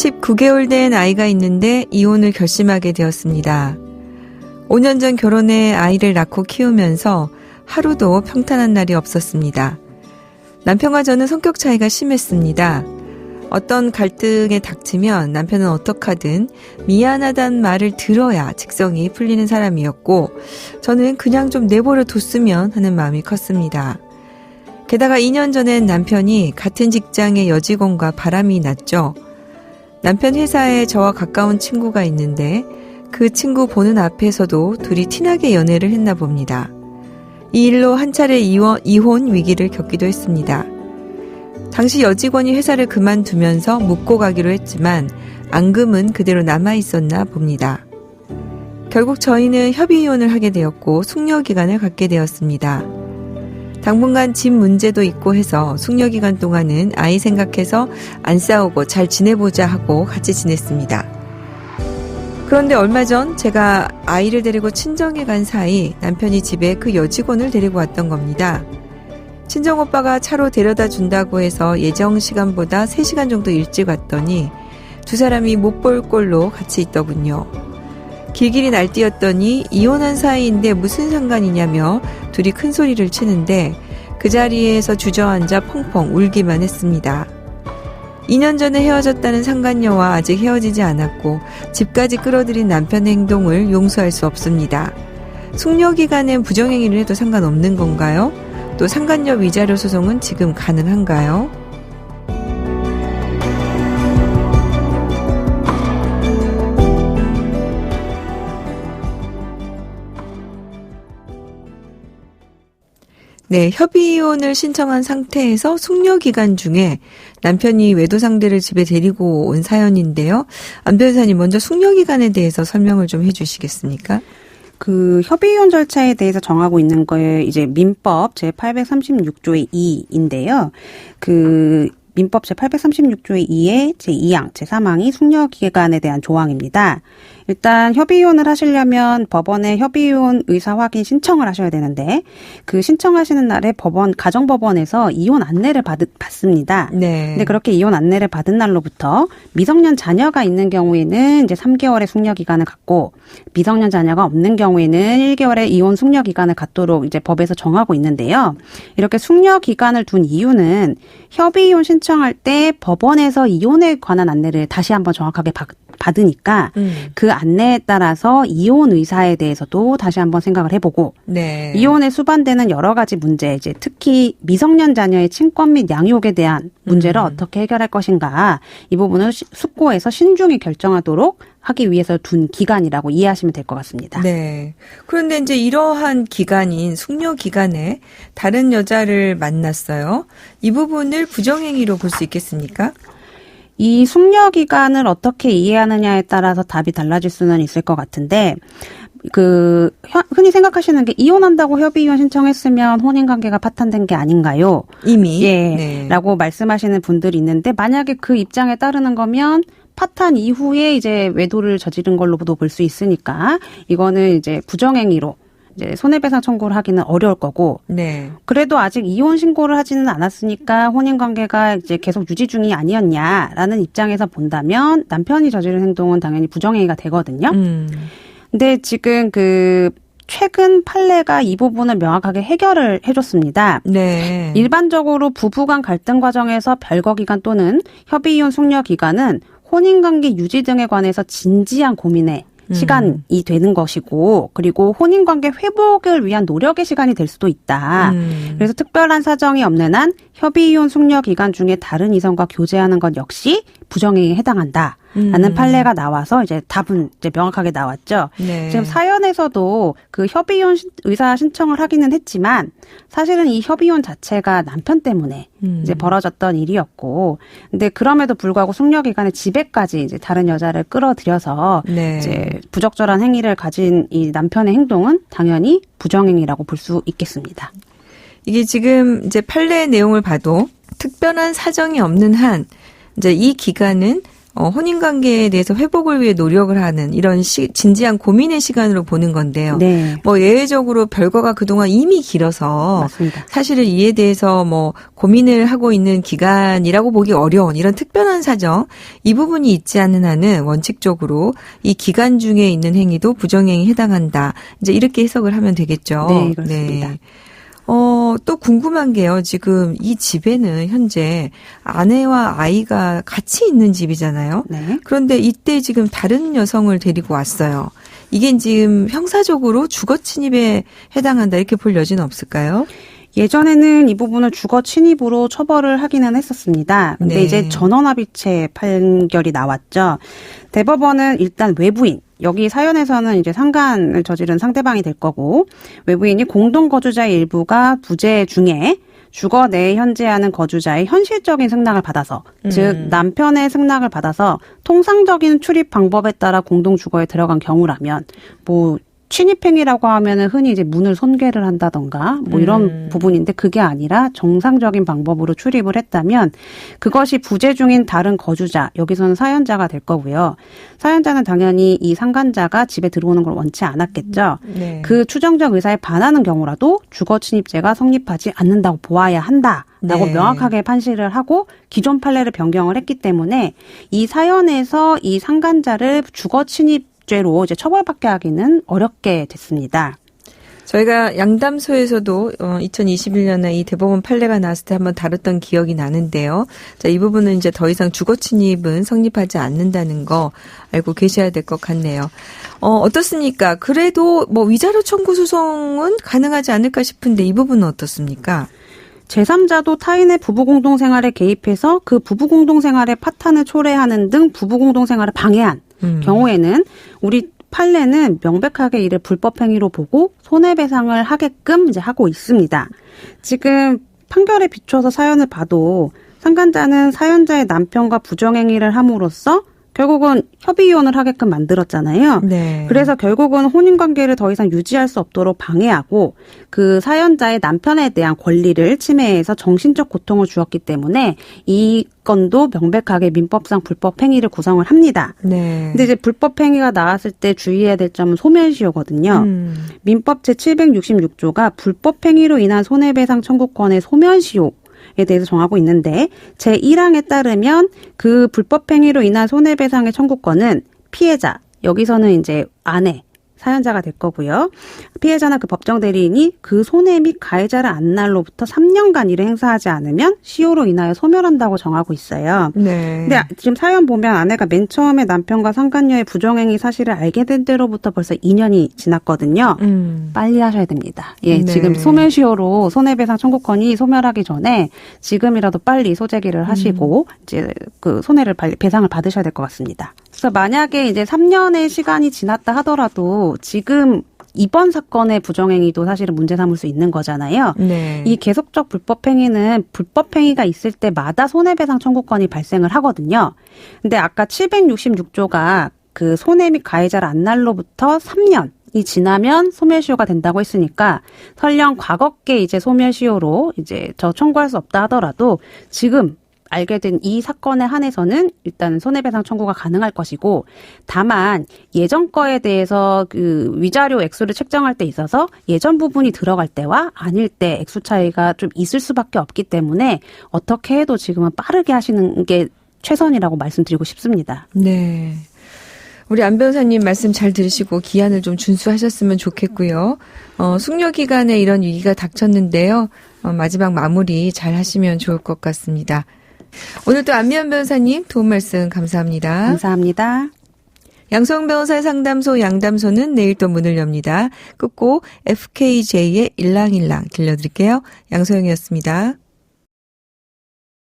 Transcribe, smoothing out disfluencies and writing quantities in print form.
19개월 된 아이가 있는데 이혼을 결심하게 되었습니다. 5년 전 결혼해 아이를 낳고 키우면서 하루도 평탄한 날이 없었습니다. 남편과 저는 성격 차이가 심했습니다. 어떤 갈등에 닥치면 남편은 어떡하든 미안하다는 말을 들어야 직성이 풀리는 사람이었고 저는 그냥 좀 내버려 뒀으면 하는 마음이 컸습니다. 게다가 2년 전엔 남편이 같은 직장의 여직원과 바람이 났죠. 남편 회사에 저와 가까운 친구가 있는데 그 친구 보는 앞에서도 둘이 티나게 연애를 했나 봅니다. 이 일로 한 차례 이혼 위기를 겪기도 했습니다. 당시 여직원이 회사를 그만두면서 묻고 가기로 했지만 앙금은 그대로 남아있었나 봅니다. 결국 저희는 협의이혼을 하게 되었고 숙려기간을 갖게 되었습니다. 당분간 집 문제도 있고 해서 숙려기간 동안은 아이 생각해서 안 싸우고 잘 지내보자 하고 같이 지냈습니다. 그런데 얼마 전 제가 아이를 데리고 친정에 간 사이 남편이 집에 그 여직원을 데리고 왔던 겁니다. 친정오빠가 차로 데려다 준다고 해서 예정 시간보다 3시간 정도 일찍 왔더니 두 사람이 못 볼 꼴로 같이 있더군요. 길길이 날뛰었더니 이혼한 사이인데 무슨 상관이냐며 둘이 큰 소리를 치는데 그 자리에서 주저앉아 펑펑 울기만 했습니다. 2년 전에 헤어졌다는 상간녀와 아직 헤어지지 않았고 집까지 끌어들인 남편의 행동을 용서할 수 없습니다. 숙려기간엔 부정행위를 해도 상관없는 건가요? 또 상간녀 위자료 소송은 지금 가능한가요? 네, 협의이혼을 신청한 상태에서 숙려기간 중에 남편이 외도 상대를 집에 데리고 온 사연인데요. 안 변호사님 먼저 숙려기간에 대해서 설명을 좀 해주시겠습니까? 그 협의이혼 절차에 대해서 정하고 있는 거에 이제 민법 제836조의 2인데요. 그 민법 제836조의 2의 제2항, 제3항이 숙려기간에 대한 조항입니다. 일단 협의이혼을 하시려면 법원에 협의이혼 의사 확인 신청을 하셔야 되는데 그 신청하시는 날에 가정법원에서 이혼 안내를 받습니다. 네. 근데 그렇게 이혼 안내를 받은 날로부터 미성년 자녀가 있는 경우에는 이제 3개월의 숙려기간을 갖고 미성년 자녀가 없는 경우에는 1개월의 이혼 숙려기간을 갖도록 이제 법에서 정하고 있는데요. 이렇게 숙려기간을 둔 이유는 협의이혼 신청할 때 법원에서 이혼에 관한 안내를 다시 한번 정확하게 받으니까 그 안내에 따라서 이혼 의사에 대해서도 다시 한번 생각을 해보고 네. 이혼에 수반되는 여러 가지 문제, 이제 특히 미성년 자녀의 친권 및 양육에 대한 문제를 어떻게 해결할 것인가 이 부분을 숙고해서 신중히 결정하도록 하기 위해서 둔 기간이라고 이해하시면 될 것 같습니다. 네. 그런데 이제 이러한 기간인 숙려 기간에 다른 여자를 만났어요. 이 부분을 부정행위로 볼 수 있겠습니까? 이 숙려기간을 어떻게 이해하느냐에 따라서 답이 달라질 수는 있을 것 같은데, 흔히 생각하시는 게 이혼한다고 협의이혼 신청했으면 혼인관계가 파탄된 게 아닌가요? 이미. 예. 네. 라고 말씀하시는 분들이 있는데, 만약에 그 입장에 따르는 거면, 파탄 이후에 이제 외도를 저지른 걸로도 볼 수 있으니까, 이거는 이제 부정행위로, 이제 손해배상 청구를 하기는 어려울 거고, 네. 그래도 아직 이혼 신고를 하지는 않았으니까 혼인 관계가 이제 계속 유지 중이 아니었냐라는 입장에서 본다면 남편이 저지른 행동은 당연히 부정행위가 되거든요. 근데 지금 최근 판례가 이 부분을 명확하게 해결을 해줬습니다. 네. 일반적으로 부부간 갈등 과정에서 별거 기간 또는 협의이혼 숙려 기간은 혼인관계 유지 등에 관해서 진지한 고민에 시간이 되는 것이고, 그리고 혼인관계 회복을 위한 노력의 시간이 될 수도 있다. 그래서 특별한 사정이 없는 한 협의이혼 숙려 기간 중에 다른 이성과 교제하는 것 역시 부정행위에 해당한다. 라는 판례가 나와서 이제 답은 이제 명확하게 나왔죠. 네. 지금 사연에서도 그 협의이혼 의사 신청을 하기는 했지만 사실은 이 협의이혼 자체가 남편 때문에 이제 벌어졌던 일이었고, 근데 그럼에도 불구하고 숙려 기간에 집에까지 이제 다른 여자를 끌어들여서 네. 이제 부적절한 행위를 가진 이 남편의 행동은 당연히 부정행위라고 볼 수 있겠습니다. 이게 지금 이제 판례 내용을 봐도 특별한 사정이 없는 한 이제 이 기간은 혼인관계에 대해서 회복을 위해 노력을 하는 이런 진지한 고민의 시간으로 보는 건데요. 네. 예외적으로 별거가 그동안 이미 길어서 맞습니다. 사실은 이에 대해서 고민을 하고 있는 기간이라고 보기 어려운 이런 특별한 사정, 이 부분이 있지 않는 한은 원칙적으로 이 기간 중에 있는 행위도 부정행위에 해당한다. 이제 이렇게 해석을 하면 되겠죠. 네, 그렇습니다. 네. 또 궁금한 게요. 지금 이 집에는 현재 아내와 아이가 같이 있는 집이잖아요. 네. 그런데 이때 지금 다른 여성을 데리고 왔어요. 이게 지금 형사적으로 주거 침입에 해당한다 이렇게 볼 여지는 없을까요? 예전에는 이 부분을 주거 침입으로 처벌을 하기는 했었습니다. 근데 네. 이제 전원합의체 판결이 나왔죠. 대법원은 일단 외부인, 여기 사연에서는 이제 상간을 저지른 상대방이 될 거고, 외부인이 공동거주자의 일부가 부재 중에 주거 내에 현재하는 거주자의 현실적인 승낙을 받아서, 즉 남편의 승낙을 받아서 통상적인 출입 방법에 따라 공동주거에 들어간 경우라면 침입행위라고 하면은 흔히 이제 문을 손괴를 한다던가 이런 부분인데 그게 아니라 정상적인 방법으로 출입을 했다면 그것이 부재 중인 다른 거주자, 여기서는 사연자가 될 거고요. 사연자는 당연히 이 상간자가 집에 들어오는 걸 원치 않았겠죠. 네. 그 추정적 의사에 반하는 경우라도 주거 침입죄가 성립하지 않는다고 보아야 한다라고 네. 명확하게 판시를 하고 기존 판례를 변경을 했기 때문에 이 사연에서 이 상간자를 주거 침입 죄로 이제 처벌받게 하기는 어렵게 됐습니다. 저희가 양담소에서도 2021년에 이 대법원 판례가 나왔을 때 한번 다뤘던 기억이 나는데요. 자, 이 부분은 이제 더 이상 주거 침입은 성립하지 않는다는 거 알고 계셔야 될 것 같네요. 어떻습니까? 그래도 위자료 청구 소송은 가능하지 않을까 싶은데 이 부분은 어떻습니까? 제3자도 타인의 부부공동생활에 개입해서 그 부부공동생활의 파탄을 초래하는 등 부부공동생활을 방해한 경우에는 우리 판례는 명백하게 이를 불법행위로 보고 손해배상을 하게끔 이제 하고 있습니다. 지금 판결에 비춰서 사연을 봐도 상간자는 사연자의 남편과 부정행위를 함으로써 결국은 협의이혼을 하게끔 만들었잖아요. 네. 그래서 결국은 혼인관계를 더 이상 유지할 수 없도록 방해하고 그 사연자의 남편에 대한 권리를 침해해서 정신적 고통을 주었기 때문에 이 건도 명백하게 민법상 불법 행위를 구성을 합니다. 네. 근데 이제 불법 행위가 나왔을 때 주의해야 될 점은 소멸시효거든요. 민법 제766조가 불법 행위로 인한 손해배상 청구권의 소멸시효 에 대해서 정하고 있는데 제1항에 따르면 그 불법 행위로 인한 손해배상의 청구권은 피해자, 여기서는 이제 아내, 사연자가 될 거고요. 피해자나 그 법정 대리인이 그 손해 및 가해자를 안 날로부터 3년간 이를 행사하지 않으면 시효로 인하여 소멸한다고 정하고 있어요. 네. 근데 지금 사연 보면 아내가 맨 처음에 남편과 상간녀의 부정행위 사실을 알게 된 때로부터 벌써 2년이 지났거든요. 빨리 하셔야 됩니다. 예, 네. 지금 소멸시효로 손해배상 청구권이 소멸하기 전에 지금이라도 빨리 소재기를 하시고 이제 그 손해를 배상을 받으셔야 될 것 같습니다. 그래서 만약에 이제 3년의 시간이 지났다 하더라도 지금 이번 사건의 부정행위도 사실은 문제 삼을 수 있는 거잖아요. 네. 이 계속적 불법행위는 불법행위가 있을 때마다 손해배상 청구권이 발생을 하거든요. 근데 아까 766조가 그 손해 및 가해자를 안 날로부터 3년이 지나면 소멸시효가 된다고 했으니까 설령 과거께 이제 소멸시효로 이제 저 청구할 수 없다 하더라도 지금 알게 된 이 사건에 한해서는 일단 손해배상 청구가 가능할 것이고, 다만 예전 거에 대해서 그 위자료 액수를 책정할 때 있어서 예전 부분이 들어갈 때와 아닐 때 액수 차이가 좀 있을 수밖에 없기 때문에 어떻게 해도 지금은 빠르게 하시는 게 최선이라고 말씀드리고 싶습니다. 네. 우리 안 변호사님 말씀 잘 들으시고 기한을 좀 준수하셨으면 좋겠고요. 숙려 기간에 이런 위기가 닥쳤는데요. 마지막 마무리 잘 하시면 좋을 것 같습니다. 오늘도 안미연 변호사님 도움 말씀 감사합니다. 감사합니다. 양소영 변호사의 상담소 양담소는 내일 또 문을 엽니다. 끝곡 FKJ의 일랑일랑 들려드릴게요. 양소영이었습니다.